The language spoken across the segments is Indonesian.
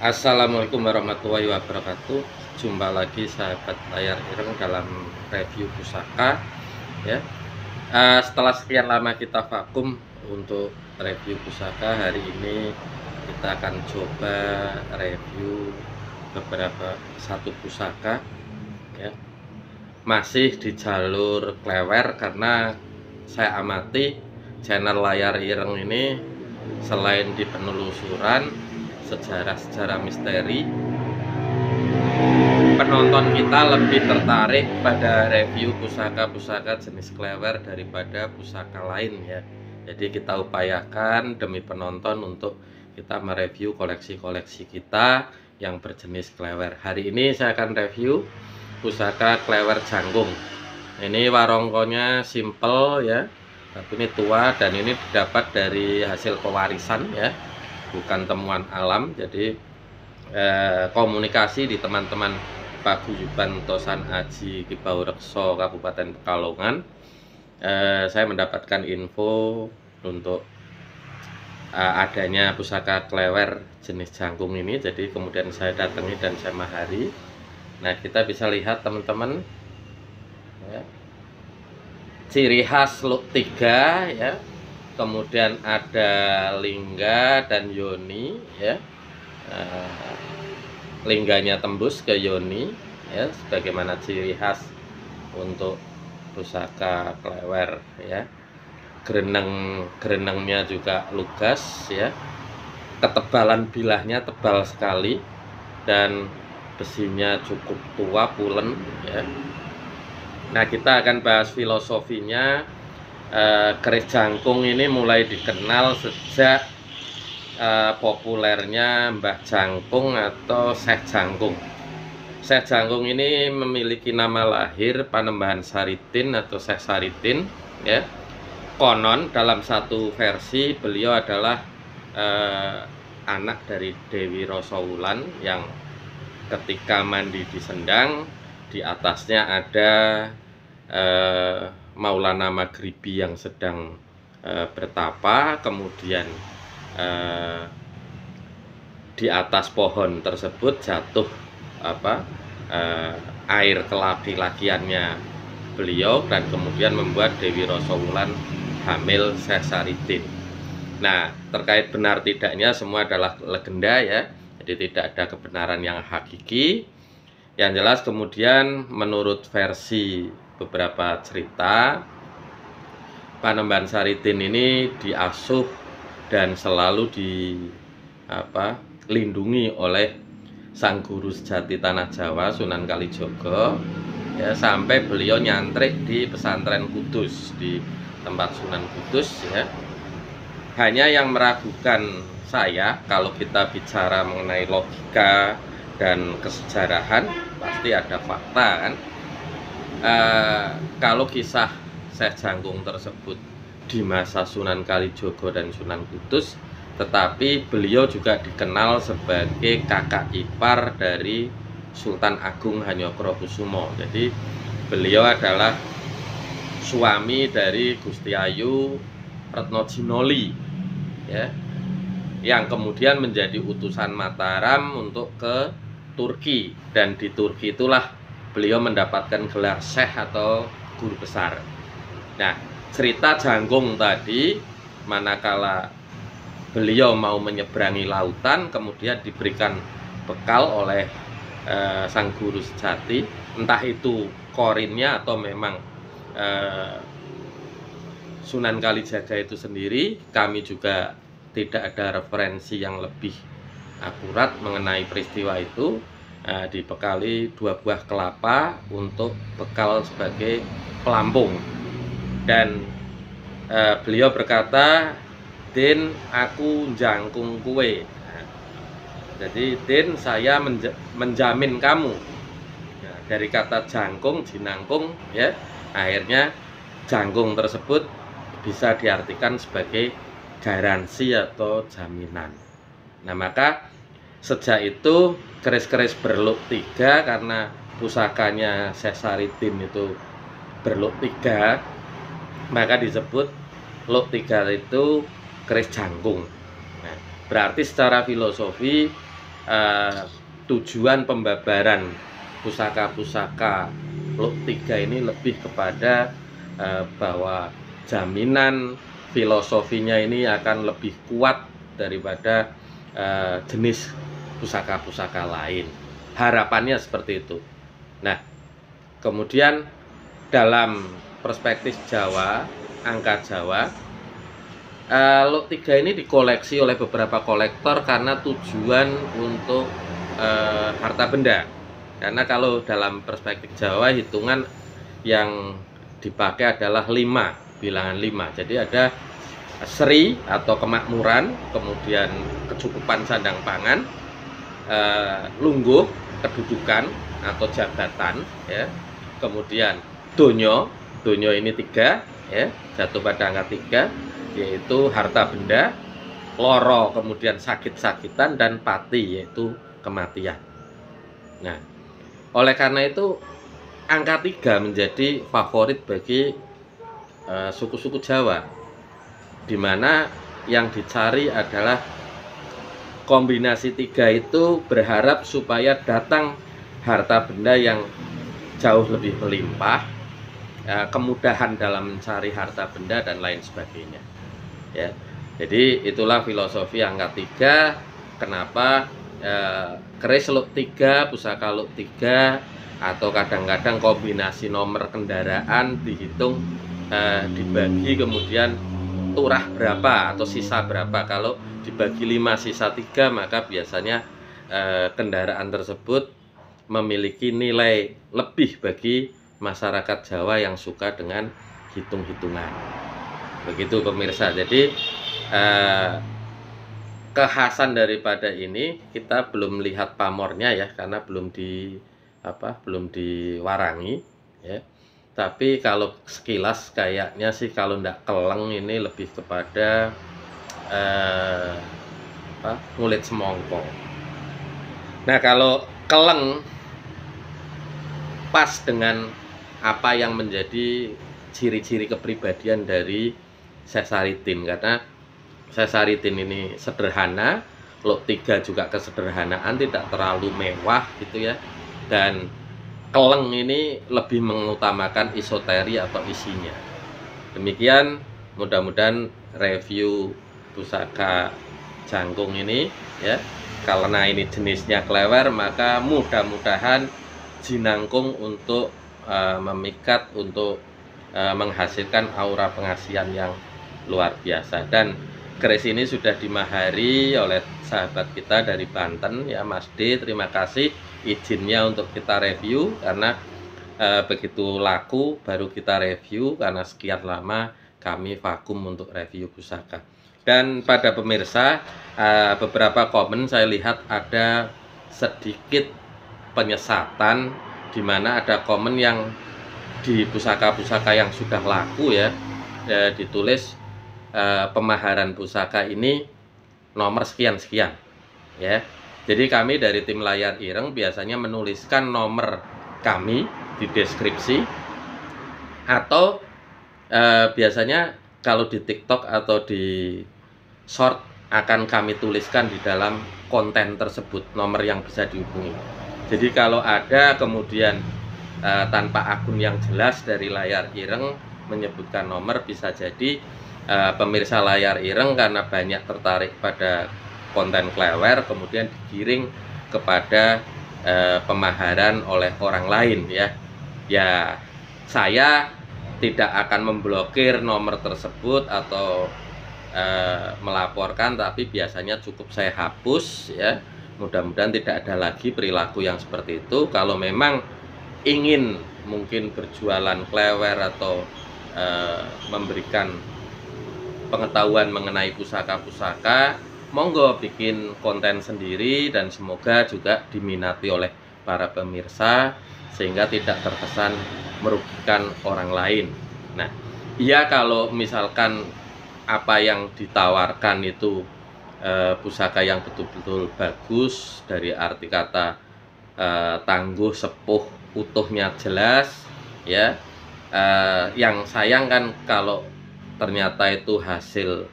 Assalamualaikum warahmatullahi wabarakatuh. Jumpa lagi sahabat layar ireng dalam review pusaka ya. Setelah sekian lama kita vakum untuk review pusaka, hari ini kita akan coba review beberapa satu pusaka ya. Masih di jalur klewer karena saya amati channel layar ireng ini selain di penelusuran sejarah-sejarah misteri, penonton kita lebih tertarik pada review pusaka-pusaka jenis klewer daripada pusaka lain ya. Jadi kita upayakan demi penonton untuk kita mereview koleksi-koleksi kita yang berjenis klewer. Hari ini saya akan review pusaka klewer jangkung. Ini warongkonya simple ya, tapi ini tua dan ini didapat dari hasil pewarisan ya, bukan temuan alam. Jadi komunikasi di teman-teman Paguyuban Tosan Aji Kibaurekso Kabupaten Pekalongan, saya mendapatkan info untuk adanya pusaka klewer jenis jangkung ini. Jadi kemudian saya datangi dan saya mahari. Nah, kita bisa lihat teman-teman ya, ciri khas luk 3 ya, kemudian ada lingga dan yoni ya. Lingganya tembus ke yoni ya, sebagaimana ciri khas untuk pusaka klewer ya. Gerenengnya juga lugas ya, ketebalan bilahnya tebal sekali dan besinya cukup tua pulen ya. Nah, kita akan bahas filosofinya. Keris jangkung ini mulai dikenal sejak populernya Mbah Jangkung atau Syekh Jangkung. Syekh Jangkung ini memiliki nama lahir Panembahan Saritin atau Syekh Saritin ya. Konon dalam satu versi beliau adalah anak dari Dewi Rosowulan yang ketika mandi di sendang, di atasnya ada Maulana Maghribi yang sedang bertapa. Kemudian di atas pohon tersebut jatuh air kelaki-lakiannya beliau dan kemudian membuat Dewi Rosowulan hamil Syekh Saritin. Nah, terkait benar tidaknya semua adalah legenda ya, jadi tidak ada kebenaran yang hakiki. Yang jelas kemudian menurut versi beberapa cerita, Panembahan Saritin ini diasuh dan selalu dilindungi oleh sang guru sejati tanah Jawa Sunan Kalijogo ya, sampai beliau nyantrik di pesantren Kudus, di tempat Sunan Kudus ya. Hanya yang meragukan saya, kalau kita bicara mengenai logika dan kesejarahan pasti ada fakta kan. Kalau kisah Syekh Jangkung tersebut di masa Sunan Kalijogo dan Sunan Kudus, tetapi beliau juga dikenal sebagai kakak ipar dari Sultan Agung Hanyokrokusumo. Jadi beliau adalah suami dari Gusti Ayu Retno Jinoli ya, yang kemudian menjadi utusan Mataram untuk ke Turki, dan di Turki itulah beliau mendapatkan gelar Syekh atau guru besar. Nah, cerita jangkung tadi, manakala beliau mau menyeberangi lautan, kemudian diberikan bekal oleh sang guru sejati, entah itu korinnya atau memang Sunan Kalijaga itu sendiri. Kami juga tidak ada referensi yang lebih akurat mengenai peristiwa itu. Dibekali 2 buah kelapa untuk bekal sebagai pelampung, dan beliau berkata, "Din, aku jangkung kue." Jadi, "Din, saya menjamin kamu." Nah, dari kata jangkung, jinangkung ya, akhirnya jangkung tersebut bisa diartikan sebagai garansi atau jaminan. Nah, maka sejak itu keris-keris berluk 3, karena pusakanya Syekh Saritin itu berluk 3, maka disebut luk 3 itu keris jangkung. Nah, berarti secara filosofi eh, tujuan pembabaran pusaka-pusaka Luk 3 ini lebih kepada bahwa jaminan filosofinya ini akan lebih kuat daripada jenis pusaka-pusaka lain. Harapannya seperti itu. Nah, kemudian dalam perspektif Jawa, angka Jawa, Luk 3 ini dikoleksi oleh beberapa kolektor karena tujuan untuk harta benda. Karena kalau dalam perspektif Jawa, hitungan yang dipakai adalah 5, bilangan 5. Jadi ada seri atau kemakmuran, kemudian kecukupan sandang pangan, lungguh, kedudukan atau jabatan, ya. Kemudian donyo ini 3, ya, jatuh pada angka 3, yaitu harta benda, loro kemudian sakit-sakitan, dan pati yaitu kematian. Nah, oleh karena itu angka 3 menjadi favorit bagi suku-suku Jawa, dimana yang dicari adalah kombinasi 3 itu berharap supaya datang harta benda yang jauh lebih melimpah, kemudahan dalam mencari harta benda dan lain sebagainya, ya. Jadi itulah filosofi angka 3. Kenapa keris Luk 3, pusaka Luk 3, atau kadang-kadang kombinasi nomor kendaraan dihitung, dibagi kemudian turah berapa atau sisa berapa. Kalau dibagi 5 sisa 3, maka biasanya kendaraan tersebut memiliki nilai lebih bagi masyarakat Jawa yang suka dengan hitung-hitungan. Begitu pemirsa. Jadi kekhasan daripada ini kita belum lihat pamornya, ya, karena belum diwarangi, ya. Tapi kalau sekilas kayaknya sih kalau ndak keleng ini lebih kepada ngulit semongko. Nah, kalau keleng pas dengan apa yang menjadi ciri-ciri kepribadian dari Sesaritin, karena Sesaritin ini sederhana, Luk 3 juga kesederhanaan, tidak terlalu mewah gitu, ya. Dan keleng ini lebih mengutamakan isoteri atau isinya. Demikian, mudah-mudahan review pusaka jangkung ini, ya. Karena ini jenisnya klewer, maka mudah-mudahan jinangkung untuk memikat, untuk menghasilkan aura pengasihan yang luar biasa. Dan keris ini sudah dimahari oleh sahabat kita dari Banten, ya, Mas D. Terima kasih izinnya untuk kita review, karena begitu laku baru kita review, karena sekian lama kami vakum untuk review pusaka. Dan pada pemirsa, beberapa komen saya lihat ada sedikit penyesatan, di mana ada komen yang di pusaka-pusaka yang sudah laku, ya, ditulis pemaharan pusaka ini nomor sekian-sekian, ya. Jadi kami dari tim Layar Ireng biasanya menuliskan nomor kami di deskripsi, atau biasanya kalau di TikTok atau di short akan kami tuliskan di dalam konten tersebut nomor yang bisa dihubungi. Jadi kalau ada kemudian tanpa akun yang jelas dari Layar Ireng menyebutkan nomor, bisa jadi pemirsa Layar Ireng karena banyak tertarik pada konten klewer kemudian digiring kepada pemaharan oleh orang lain, ya. Ya, saya tidak akan memblokir nomor tersebut atau melaporkan, tapi biasanya cukup saya hapus, ya. Mudah-mudahan tidak ada lagi perilaku yang seperti itu. Kalau memang ingin mungkin berjualan klewer atau memberikan pengetahuan mengenai pusaka-pusaka, monggo bikin konten sendiri, dan semoga juga diminati oleh para pemirsa sehingga tidak terkesan merugikan orang lain. Nah, iya, kalau misalkan apa yang ditawarkan itu pusaka yang betul-betul bagus, dari arti kata tangguh, sepuh, utuhnya jelas, ya. Yang sayang kan kalau ternyata itu hasil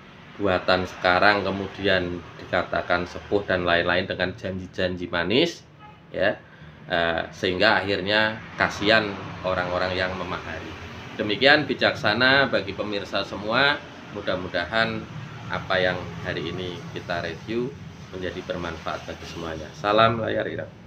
buatan sekarang kemudian dikatakan sepuh dan lain-lain dengan janji-janji manis, ya, sehingga akhirnya kasihan orang-orang yang memahami. Demikian bijaksana bagi pemirsa semua. Mudah-mudahan apa yang hari ini kita review menjadi bermanfaat bagi semuanya. Salam layar hidap.